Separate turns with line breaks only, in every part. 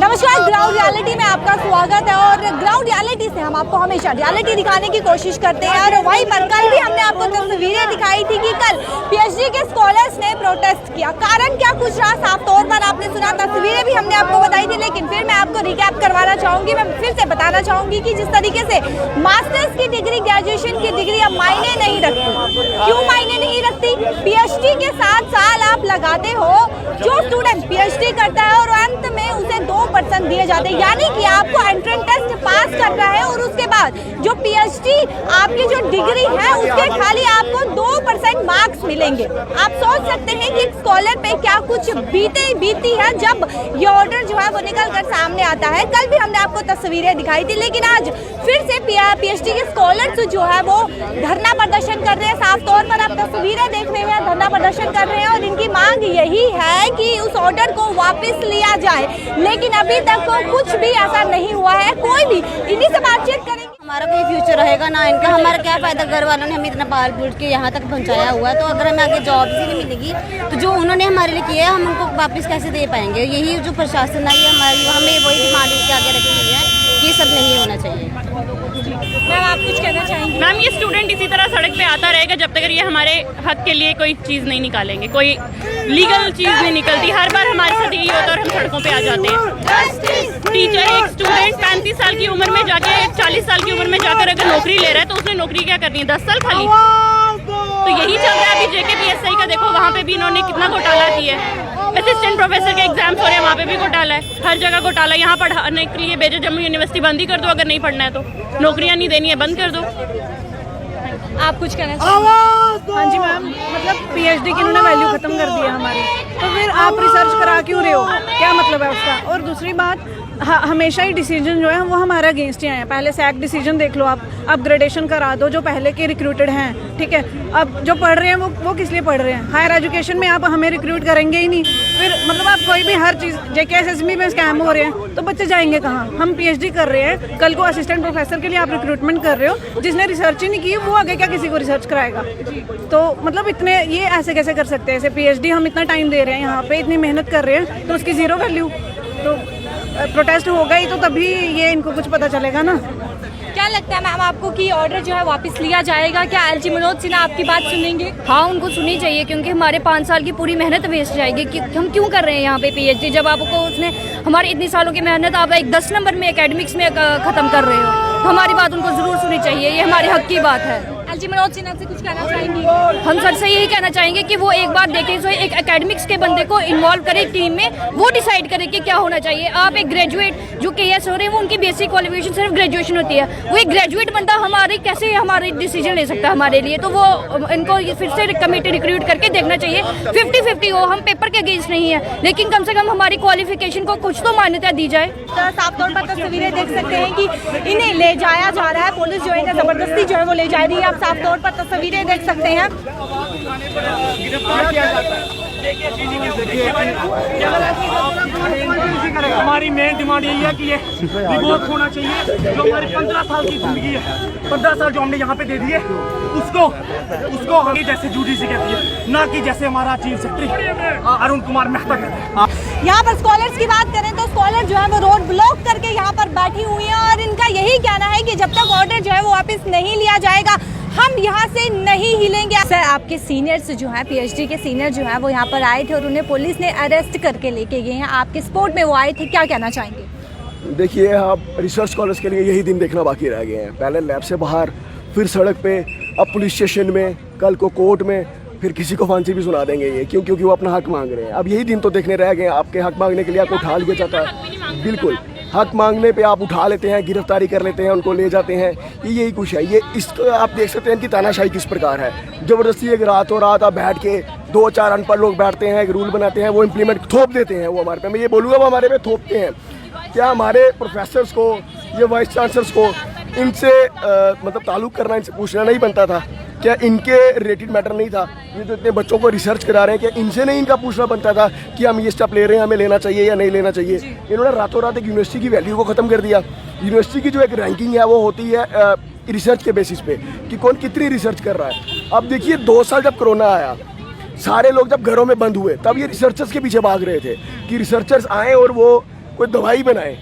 नमस्कार, ground reality में आपका स्वागत है। और ग्राउंड रियलिटी से हम आपको हमेशा रियलिटी दिखाने की कोशिश करते हैं। और वहीं पर कल भी हमने आपको तस्वीरें दिखाई थी कि कल पीएचडी के स्कॉलर्स ने प्रोटेस्ट किया। कारण क्या कुछ रहा, साफ तौर पर आपने सुना, तस्वीरें भी हमने आपको बताई थी। लेकिन फिर मैं आपको रिकैप करवाना चाहूँगी, मैं फिर से बताना चाहूँगी कि जिस तरीके से मास्टर्स की डिग्री, ग्रेजुएशन की डिग्री अब मायने नहीं रखती। क्यों मायने नहीं रखती? पीएचडी के 7 साल आप लगाते हो, जो स्टूडेंट पीएचडी करता है और अंत में उसे 2% दिए जाते हैं, यानी कि आपको एंट्रेंस टेस्ट पास करना है और उसके बाद जो पीएचडी आपकी जो डिग्री है उसके खाली आपको 2% मार्क्स मिलेंगे। आप सोच सकते हैं कि स्कॉलर पे क्या कुछ बीती है जब ये ऑर्डर जो है वो निकल कर सामने आता है। कल भी हमने आपको तस्वीरें दिखाई थी, लेकिन आज फिर से पीएचडी के स्कॉलर्स जो है वो धरना प्रदर्शन कर रहे हैं। साफ तौर पर आप तस्वीरें देख रहे हैं, धरना प्रदर्शन कर रहे हैं और इनकी मांग यही है कि उस ऑर्डर को वापस लिया जाए। लेकिन अभी तक कुछ भी ऐसा नहीं हुआ है। कोई भी इन्हीं से बातचीत करेंगे।
हमारा कोई फ्यूचर रहेगा ना इनका, हमारा क्या फायदा? घर वालों ने हमें इतना पाल पूल के यहाँ तक पहुँचाया हुआ है, तो अगर हमें आगे जॉब ही नहीं मिलेगी तो जो उन्होंने हमारे लिए किया है हम उनको वापस कैसे दे पाएंगे? यही जो प्रशासन है हमारी, हमें वही डिमांड के आगे रखी हुई है, ये सब नहीं होना चाहिए।
मैम, आप कुछ कहना चाहेंगे?
मैम, ये स्टूडेंट इसी तरह सड़क पे आता रहेगा जब तक ये हमारे हक के लिए कोई चीज़ नहीं निकालेंगे, कोई लीगल चीज़ नहीं निकलती। हर बार हमारे साथ यही होता है और हम सड़कों पे आ जाते हैं। टीचर, एक स्टूडेंट 35 साल की उम्र में जाके 40 साल की उम्र में जाकर अगर नौकरी ले रहा है तो उसने नौकरी क्या करनी है? 10 साल खाली। तो यही चल रहा है अभी JKPSI का। देखो वहाँ पे भी इन्होंने कितना घोटाला किया है। असिस्टेंट प्रोफेसर के एग्जाम्स हो रहे हैं, वहाँ पे भी घोटाला है। हर जगह घोटाला। यहाँ पढ़ाने के लिए भेजे, जम्मू यूनिवर्सिटी बंद ही कर दो अगर नहीं पढ़ना है तो। नौकरियाँ नहीं देनी है, बंद कर दो।
आप कुछ कहना चाहेंगे?
हाँ जी मैम, मतलब पीएचडी की इन्होंने वैल्यू खत्म कर दिया हमारी, तो फिर आप रिसर्च करा क्यों रहे हो? क्या मतलब है उसका? और दूसरी बात, हमेशा ही डिसीजन जो है वो हमारे अगेंस्ट ही आए हैं। पहले सैक डिसीजन देख लो, आप अपग्रेडेशन करा दो जो पहले के रिक्रूटेड हैं, ठीक है। अब जो पढ़ रहे हैं वो किस लिए पढ़ रहे हैं? हायर एजुकेशन में आप हमें रिक्रूट करेंगे ही नहीं। फिर मतलब आप कोई भी हर चीज़, JKSSB में स्कैम हो रहे हैं तो बच्चे जाएंगे कहाँ? हम पीएचडी कर रहे हैं, कल को असिस्टेंट प्रोफेसर के लिए आप रिक्रूटमेंट कर रहे हो, जिसने रिसर्च ही नहीं की वो आगे क्या किसी को रिसर्च कराएगा? तो मतलब इतने ये ऐसे कैसे कर सकते हैं? ऐसे पीएचडी हम इतना टाइम दे रहे हैं, यहाँ पे इतनी मेहनत कर रहे हैं तो उसकी ज़ीरो वैल्यू। तो प्रोटेस्ट होगा ही तो तभी ये इनको कुछ पता चलेगा ना।
क्या लगता है मैम आपको कि ऑर्डर जो है वापस लिया जाएगा? क्या LG मनोज सिन्हा आपकी बात सुनेंगे?
हाँ, उनको सुननी चाहिए, क्योंकि हमारे 5 साल की पूरी मेहनत वेस्ट जाएगी कि हम क्यों कर रहे हैं यहाँ पे पीएचडी, जब आपको उसने हमारी इतनी सालों की मेहनत आप एक 10 नंबर में एकेडमिक्स में ख़त्म कर रहे हो। तो हमारी बात उनको ज़रूर सुननी चाहिए, ये हमारे हक की बात है।
LG मनोज सिन्हा से कुछ कहना चाहेंगी?
हम सर से यही कहना चाहेंगे कि वो एक बार देखें, सो एक एकेडमिक्स के बंदे को इन्वॉल्व करें टीम में, वो डिसाइड करें कि क्या होना चाहिए। आप एक ग्रेजुएट जो KS हो रहे हैं वो उनकी बेसिक क्वालिफिकेशन सिर्फ ग्रेजुएशन होती है, वो एक ग्रेजुएट बंदा हमारे कैसे हमारे डिसीजन ले सकता है हमारे लिए? तो वो इनको फिर से कमेटी रिक्रूट करके देखना चाहिए। 50-50 हो, हम पेपर के अगेंस्ट नहीं है, लेकिन कम से कम हमारी क्वालिफिकेशन को कुछ तो मान्यता दी जाए।
तो साफ तौर पर तस्वीरें देख सकते हैं कि इन्हें ले जाया जा रहा है, पुलिस जो है जबरदस्ती जो है वो ले जा रही है। आप साफ तौर पर तस्वीरें देख सकते हैं।
हमारी मेन डिमांड यही है कि ये रिवोक होना चाहिए। जो हमारी 15 साल की जिंदगी है, 15 साल जो हमने यहाँ पे दे दिए, उसको हम जैसे यूजीसी कहती है, ना कि जैसे हमारा चीफ सेक्रेटरी अरुण कुमार मेहता कहते हैं।
यहाँ पर स्कॉलर्स की बात करें तो स्कॉलर जो है वो रोड ब्लॉक करके यहाँ पर बैठी हुई है और इनका यही कहना है कि जब तक ऑर्डर जो है वो वापस नहीं लिया जाएगा हम यहाँ से नहीं हिलेंगे। सर, आपके सीनियर्स जो हैं, पीएचडी के सीनियर जो हैं वो यहाँ पर आए थे और उन्हें पुलिस ने अरेस्ट करके लेके गए हैं। आपके सपोर्ट में वो आए थे, क्या कहना चाहेंगे?
देखिए, आप रिसर्च स्कॉलर्स के लिए यही दिन देखना बाकी रह गए हैं। पहले लैब से बाहर, फिर सड़क पे, अब पुलिस स्टेशन में, कल को कोर्ट में, फिर किसी को फांसी भी सुना देंगे ये, क्योंकि वो अपना हक मांग रहे हैं। अब यही दिन तो देखने रह गए। आपके हक मांगने के लिए आपको उठा लिया जाता है, बिल्कुल हक मांगने पे आप उठा लेते हैं, गिरफ्तारी कर लेते हैं, उनको ले जाते हैं। यही कुछ है। ये इसको आप देख सकते हैं कि तानाशाही किस प्रकार है। ज़बरदस्ती एक रातों रात आप बैठ के 2-4 अनपढ़ लोग बैठते हैं, एक रूल बनाते हैं, वो इम्प्लीमेंट थोप देते हैं। वो हमारे पे, मैं ये बोलूँगा, वो हमारे पे थोपते हैं। क्या हमारे प्रोफेसर्स को, ये वाइस चांसलर्स को इनसे मतलब ताल्लुक़ करना, इनसे पूछना नहीं बनता था? क्या इनके रिलेटेड मैटर नहीं था? ये जो इतने बच्चों को रिसर्च करा रहे हैं, क्या इनसे नहीं इनका पूछना बनता था कि हम ये स्टेप ले रहे हैं, हमें लेना चाहिए या नहीं लेना चाहिए? इन्होंने रातों रात एक यूनिवर्सिटी की वैल्यू को ख़त्म कर दिया। यूनिवर्सिटी की जो एक रैंकिंग है वो होती है रिसर्च के बेसिस पे कि कौन कितनी रिसर्च कर रहा है। अब देखिए, 2 साल जब कोरोना आया, सारे लोग जब घरों में बंद हुए, तब ये रिसर्चर्स के पीछे भाग रहे थे कि रिसर्चर्स आएँ और वो कोई दवाई बनाए,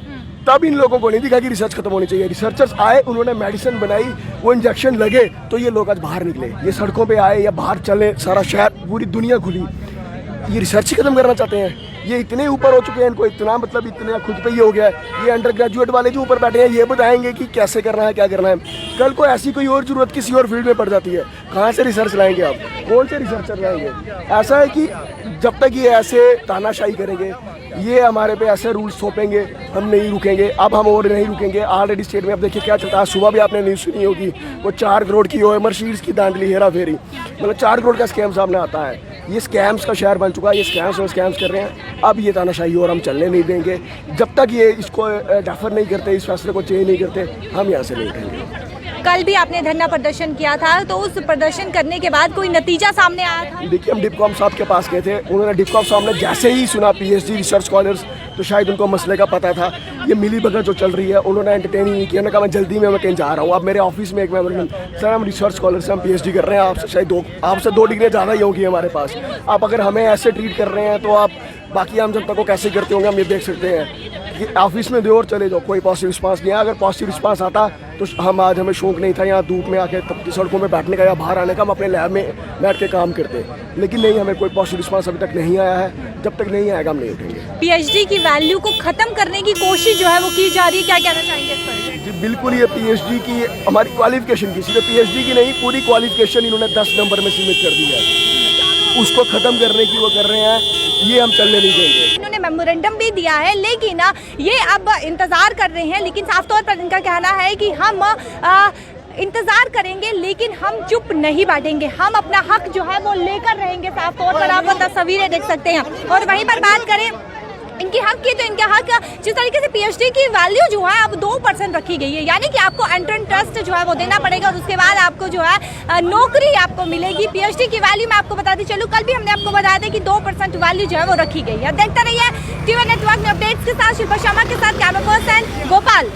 तब इन लोगों को नहीं दिखा कि रिसर्च खत्म होनी चाहिए। रिसर्चर्स आए, उन्होंने मेडिसिन बनाई, वो इंजेक्शन लगे तो ये लोग आज बाहर निकले, ये सड़कों पे आए या बाहर चले, सारा शहर पूरी दुनिया खुली। ये रिसर्च ही खत्म करना चाहते हैं। ये इतने ऊपर हो चुके हैं, इनको इतना मतलब इतना खुद पे ही हो गया है। ये अंडर ग्रेजुएट वाले जो ऊपर बैठे हैं ये बताएंगे कि कैसे करना है, क्या करना है। कल को ऐसी कोई और जरूरत किसी और फील्ड में पड़ जाती है, कहाँ से रिसर्च लाएंगे आप, कौन से रिसर्चर लाएंगे? ऐसा है कि जब तक ये ऐसे तानाशाही करेंगे, ये हमारे पे ऐसे रूल्स थोपेंगे, हम नहीं रुकेंगे। अब हम और नहीं रुकेंगे। ऑलरेडी स्टेट में अब देखिए क्या चलता है। सुबह भी आपने न्यूज़ सुनी होगी, वो 4 करोड़ की हो मर्सिडीज की दांडली हेरा फेरी, मतलब 4 करोड़ का स्कैम सामने आता है। ये स्कैम्स का शहर बन चुका है, ये स्कैम्स कर रहे हैं। अब ये तानाशाही और हम चलने नहीं देंगे। जब तक ये इसको डेफर नहीं करते, इस फैसले को चेंज नहीं करते, हम यहाँ से नहीं उठेंगे।
कल भी आपने धरना प्रदर्शन किया था, तो उस प्रदर्शन करने के बाद कोई नतीजा सामने आया था?
देखिए, हम डिपकॉम साहब के पास गए थे। उन्होंने डिपकॉम साहब ने जैसे ही सुना पीएचडी रिसर्च स्कॉलर्स, तो शायद उनको मसले का पता था। ये मिली भगत जो चल रही है, उन्होंने एंटरटेन नहीं किया। कहा मैं जल्दी में मैं कहीं जा रहा हूँ। अब मेरे ऑफिस में एक मेमोरेंडम, सर हम रिसर्च स्कॉलर्स हैं, हम पीएचडी कर रहे हैं, आपसे शायद आपसे 2 डिग्री ज़्यादा ही होगी हमारे पास। आप अगर हमें ऐसे ट्रीट कर रहे हैं तो आप बाकी आम जनता को कैसे करते होंगे, हम ये देख सकते हैं। कि ऑफिस में दो और चले जाओ, कोई पॉजिटिव रिस्पांस नहीं है। अगर पॉजिटिव रिस्पांस आता तो हमें शौक नहीं था यहाँ धूप में आके तपती सड़कों में बैठने का या बाहर आने का, हम अपने लैब में बैठ के काम करते। लेकिन नहीं, हमें कोई पॉजिटिव रिस्पांस अभी तक नहीं आया है। जब तक नहीं आएगा हम नहीं उठेंगे।
पीएचडी की वैल्यू को खत्म करने की कोशिश जो है वो की जा रही है, क्या कहना चाहेंगे इस पर?
जी बिल्कुल, ये पीएचडी की हमारी क्वालिफिकेशन की, सिर्फ पीएचडी की नहीं, पूरी क्वालिफिकेशन इन्होंने 10 नंबर में सीमित कर दी है। उसको खत्म करने की वो कर रहे हैं, ये हम चलने नहीं देंगे।
इन्होंने मेमोरेंडम भी दिया है, लेकिन ये अब इंतजार कर रहे हैं। लेकिन साफ तौर पर इनका कहना है कि हम इंतजार करेंगे, लेकिन हम चुप नहीं बैठेंगे, हम अपना हक जो है वो लेकर रहेंगे। साफ तौर पर आप तस्वीरें देख सकते हैं। और वहीं पर बात करें इनके हक की, तो इनके हक जिस तरीके से पीएचडी की वैल्यू जो है अब 2% रखी गई है, यानी कि आपको एंट्रेंस टेस्ट जो है वो देना पड़ेगा और उसके बाद आपको जो है नौकरी आपको मिलेगी। पीएचडी की वैल्यू मैं आपको बताती चलूँ, कल भी हमने आपको बताया था कि 2% वैल्यू जो है वो रखी गई है। देखते रहिए टीवी नेटवर्क में अपडेट्स के साथ। शिल्पा शर्मा के साथ, कैमरा पर्सन गोपाल।